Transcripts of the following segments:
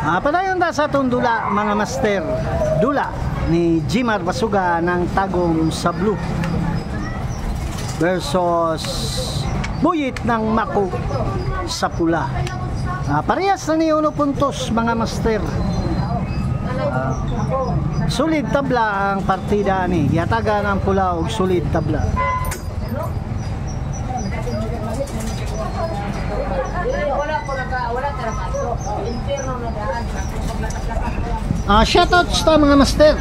Padayon ta sa itong dula mga master. Dula ni Jimar Basuga ng Tagum sa Blue versus Buyit ng Mako sa Pula. Parehas na ni uno puntos mga master. Sulit tabla ang partida ni. Yatagan ang Pula og sulit tabla. Shoutouts ta mga master.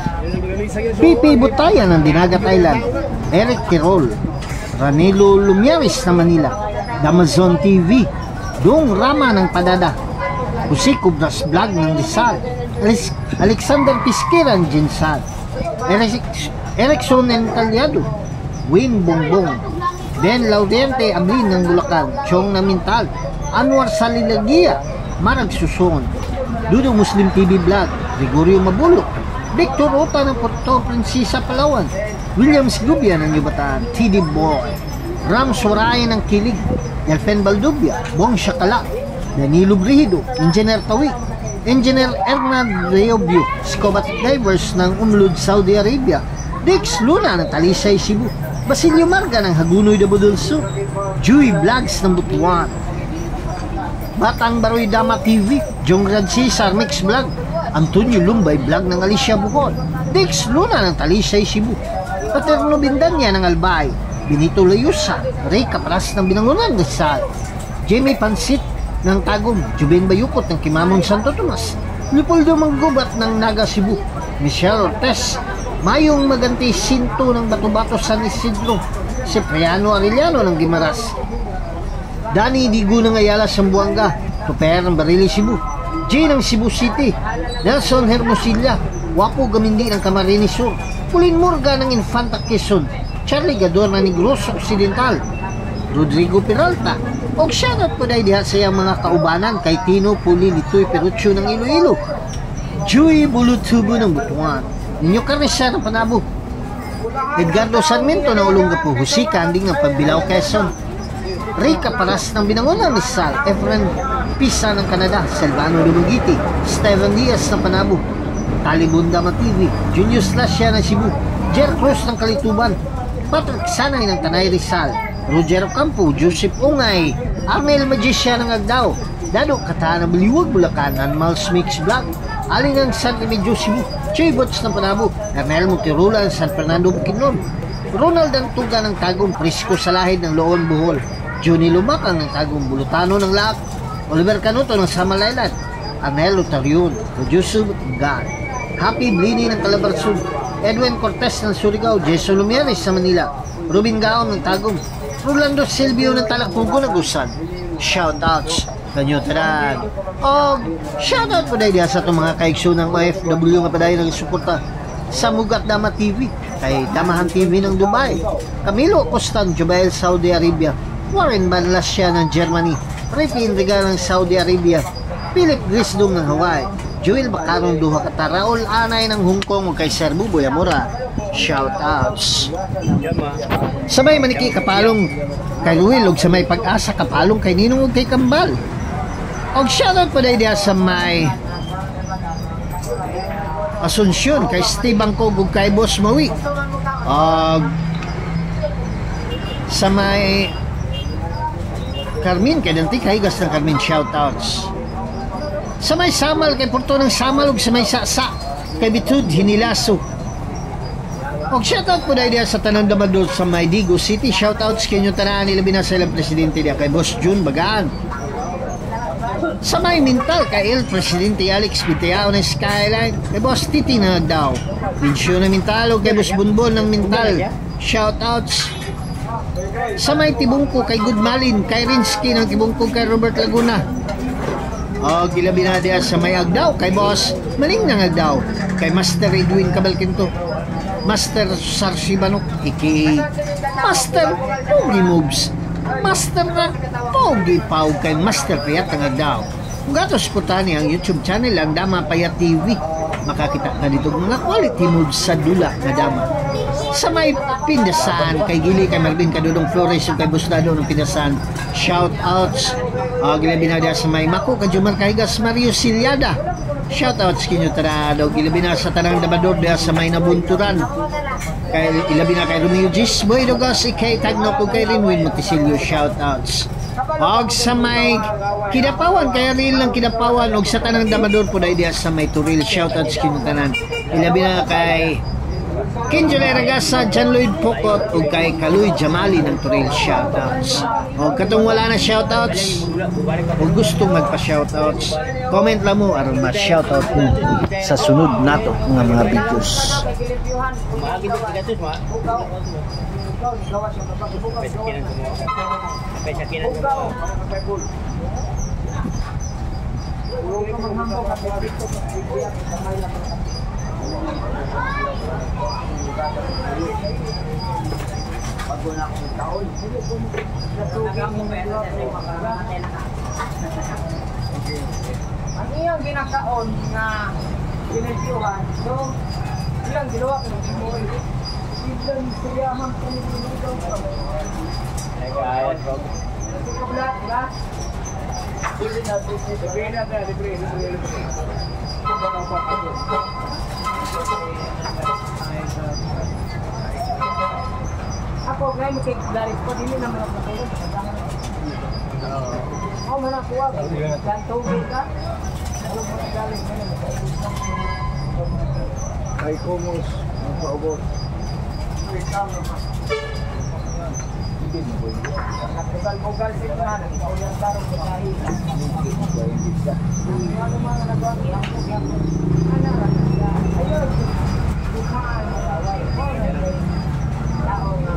Pipi Butayan ng Dinagat Island, Eric Tirol, Ranilo Lumiaris na Manila, Damazon TV, Dong Rama ng Padada, Jose Cubras Vlog ng Rizal, Alexander Pisquiran Jinsal, Erickson Entaliado, Win Bongbong, Ben Laudente Ablin ng Bulacan, Chong Namintal, Anwar Salilagia, Marag Suson, Dudo Muslim TV Vlog, Gregorio Mabulok, Victor Ota ng Puerto Princesa Palawan, Williams Gubia ng Yubataan, TD Boy, Ram Sorayan ng Kilig, Elfen Baldubia, Bong Shakala, Danilo Brihido, Engineer Tawi, Engineer Hernand Reobio, Scobat Divers ng Umlud, Saudi Arabia, Dix Luna ng Talisay, Cebu, Basilio Marga ng Hagunoy de Budulso, Joey Vlogs ng Butuan, Batang Baroy Dama TV, Jongrad Cesar Mix Vlog, Antonio Lumbay Vlog ng Alicia Bukod, Dix Luna ng Talisay, Cebu, Paterno Bindanya ng Albay, Benito Layusa, Ray Capras ng Binangonan, Rizal, Jamie Pansit ng Tagum, Juben Bayukot ng Kimamon Santo Tomas, Leopoldo Manggubat ng Naga, Cebu, Michelle Ortez, Mayong Maganti Sinto ng Bato-Bato, San Isidro, Cipriano Arellano ng Guimaras, Dani Digo ng Ayala, Sambuanga, Tuper ng Barili, Cebu, J ng Cebu City, Nelson Hermosilla, Wapo Gamindi ng Camarines Sur, Pulin Morga ng Infanta Quezon, Charlie Gador ng Negros Occidental, Rodrigo Peralta, og shoutout po dahil diha sa mga kaubanan kay Tino Puli Litoy Perucho ng Iloilo, Joey Bulutubo ng Butuan, Ninyo Carissa ng Panabo, Edgardo Sarmiento ng Olongapo, Jose Canding ng Pagbilao, Quezon, Rica Paras ng Binangonan, Rizal, Efren Pisa ng Canada, Silvano Lumugiti, Steven Diaz ng Panabo, Talibunda TV, Junior Slasya ng Cebu, Jer Cruz ng Kalituban, Patrick Sanay ng Tanay, Rizal, Roger Campo, Joseph Ungay, Arnel Magisya ng Agdao, Dado Kata ng Baliwag, Bulacan, Anmals Mix Vlog, Aling ng San Remedio, Cebu, Choy Bots ng Panabo, Ernel Monterola ng San Fernando, Bukidnon, Ronald Antuga ng Tagum, Prisco Salahid ng Loon, Bohol, Johnny Lumakang ng Tagum, Bulutano ng Laak, Oliver Canuto ng Samalaylan, Arnel Lutarion, Producer God, Happy Blini ng Calabarzon, Edwin Cortez ng Surigao, Jason Lumiares sa Manila, Ruben Gaon ng Tagum, Rolando Silvio ng Talakpugo ng Gusan. Shoutouts kanyo tanan. O shoutout po dahil sa itong mga kaigso ng OFW nga padayon ng suporta sa Mugat Dama TV, kay Damahan TV ng Dubai, Camilo Costan Jubail, Saudi Arabia, Warren Banlasya ng Germany, Ricky Indriga ng Saudi Arabia, Philip Grisdom ng Hawaii, Joel Bacarong Duha Kata, Raul Anay ng Hong Kong, kay Sir Buboy Amora. Shoutouts sa may Maniki Kapalong kay Luil, og sa may Pag-asa Kapalong kay Ninong ug kay Kambal, og shoutout pa dahil sa may Asunsyon kay Steve Bangkog ug kay Boss Mawi, og sa may Carmen kay Danti Kaigas ng Carmen. Shoutouts sa may Samal kay Porto ng Samal, ug sa may Sasa kay Bitud Hinilaso, og shoutout po dahil sa Tanang Damadol sa may Digo City. Shoutouts kay nyo tanaan nila binasa ilang presidente diya kay Boss June Bagaan, sa may Mintal kay El Presidente Alex Biteao ng Skyline, kay Boss Titi na Nagdao, Vinsyo na Mintal, o kay Boss Bunbol ng Mintal. Shoutouts sa may Tibungko kay Goodmalin, kay Rinsky ng Tibungko, kay Robert Laguna, o gilabi na diya sa may Agdao kay Boss Maling ng Agdao, kay Master Edwin Cabalquinto, Master Sarsibanok, iki Master Pogi Moves, Master na Pogi Pau, kay Master Payat ng Agdao. Kung gatos po tani ang YouTube channel ang Dama Payat TV, makakita ka dito mga quality moves sa dula na Dama. Sa may Pindasan kay Gili, kay Marvin Kadudong Flores, kay Busdado ng Pindasan. Shoutouts gilabi na diya sa may Mako kay Jumar Kahigas, Mario Siliada, Shoutouts kinyo tara daw ilabi na sa tanang dabador diha sa may nabunturan. Kay ilabi na kay Romeo Gis Boy Dugas kay Tagno ko kay Rinwin Motisilio shoutouts. Og sa may Kidapawan kay real lang Kidapawan og sa tanang dabador po dai diha sa may Turil shoutouts kinyo tanan. Ilabi na kay Kinjole Ragasa, John Lloyd Pokot ug kay Kaloy Jamali ng Turil shoutouts. O katong wala na shoutouts o gustong magpa-shoutouts, comment lang mo aron ma-shoutout mo sa sunod nato nga mga videos. Ang iyang ginakaon nga pinagpiyuhan, so ilang ginawa ko ng imoy. Ilang siyahan ko ng imoy. Nag-aayat ko. Nag-aayat ako ngayon makikagalit ko, hindi naman ako natulog. Oo, manakuha. Yan, tubig ka. Ano mo nagalit mo naman? Ay, kumos. Ang paubos. Nagbugal-bugal sila na. Nagpaulang tarong sa kahit. Ano mga nagawang iangkog. Ayun. Bukaan. Away. Tao nga.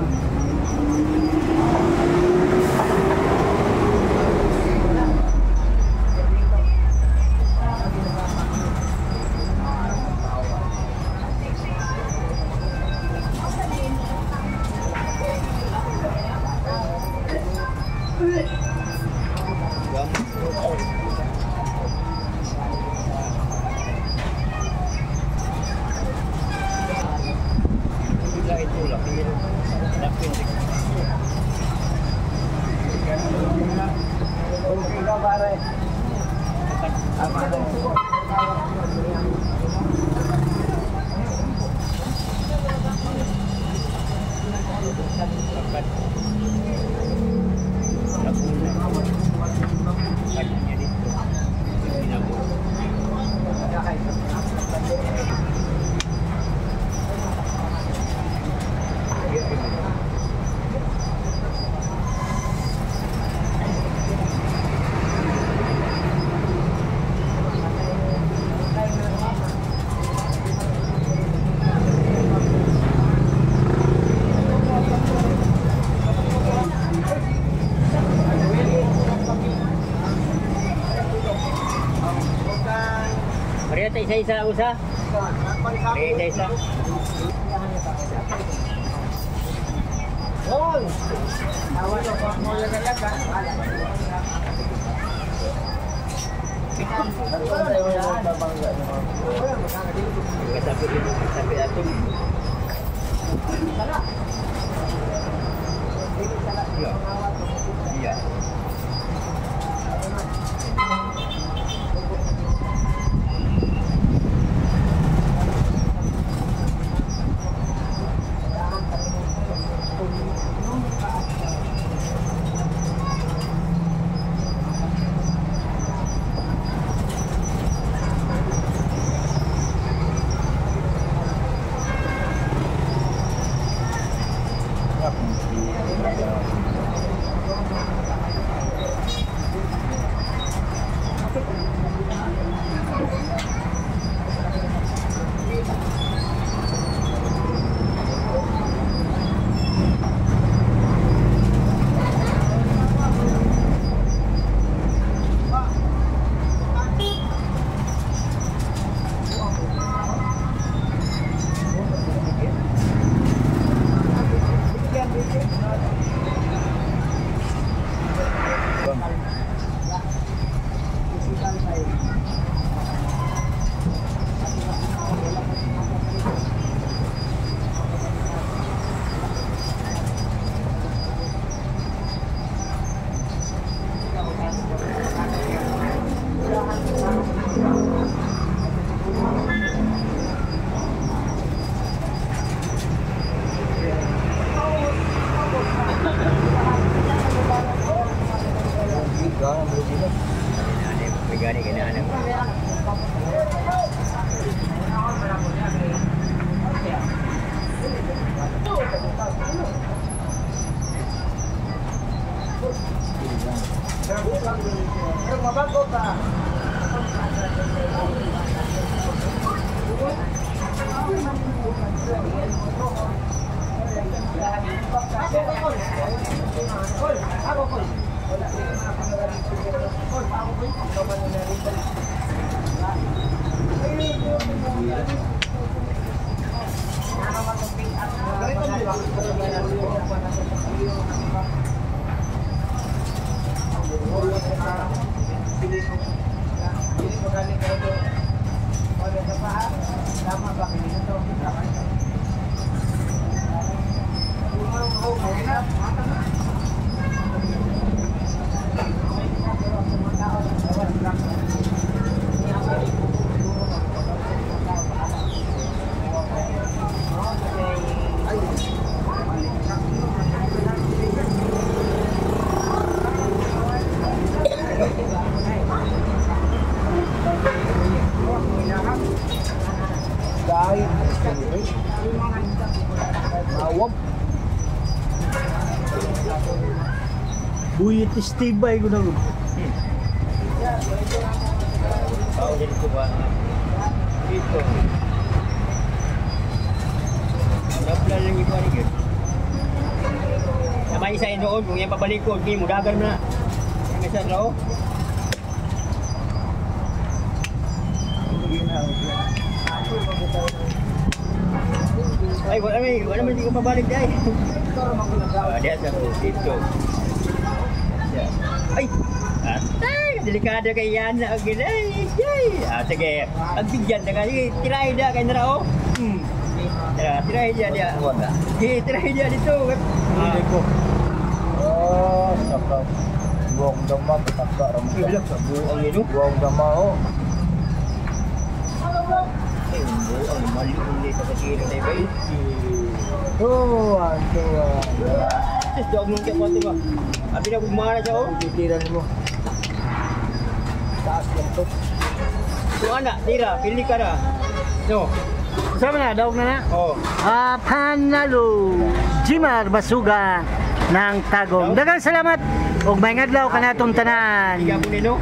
Isa-isa usa. Isa-isa. Gol. Awan mo yung talaga. Sabi atin. Sala. Iya. Wap. Buyit istibay ko na. Bawa din ko ba? Dito. Nabla lang ito ani gyud. Namay isa doon kung yung pabalikod di mo dagan na. Ang isa raw. Ay, wala man di ko pabalik dai. Dia sa dito. Ay! Ay! Delikado kay yan na agad ay! Sige, ang bigyan na kaya, tirahin na kay Narao. Tirahin dia. Tirahin dia dito. Hindi ko. Saka buong dama, pataka ramon. Bilak sa buong ino. Buong dama, oh. Ay, buong mali-uli sa kasino na iba. Tuwan. Sis, dog nung kaya po ba? Abi na gumana siya, oh. Titiran mo. Taas lang to. Kung anak, tira, pili ka na. No. Sama na, daog na na. Oh. Panalo Jimar Basuga ng Tagum. Daghang salamat ug may ngadlaw kanatong tanan. Tiga po nino.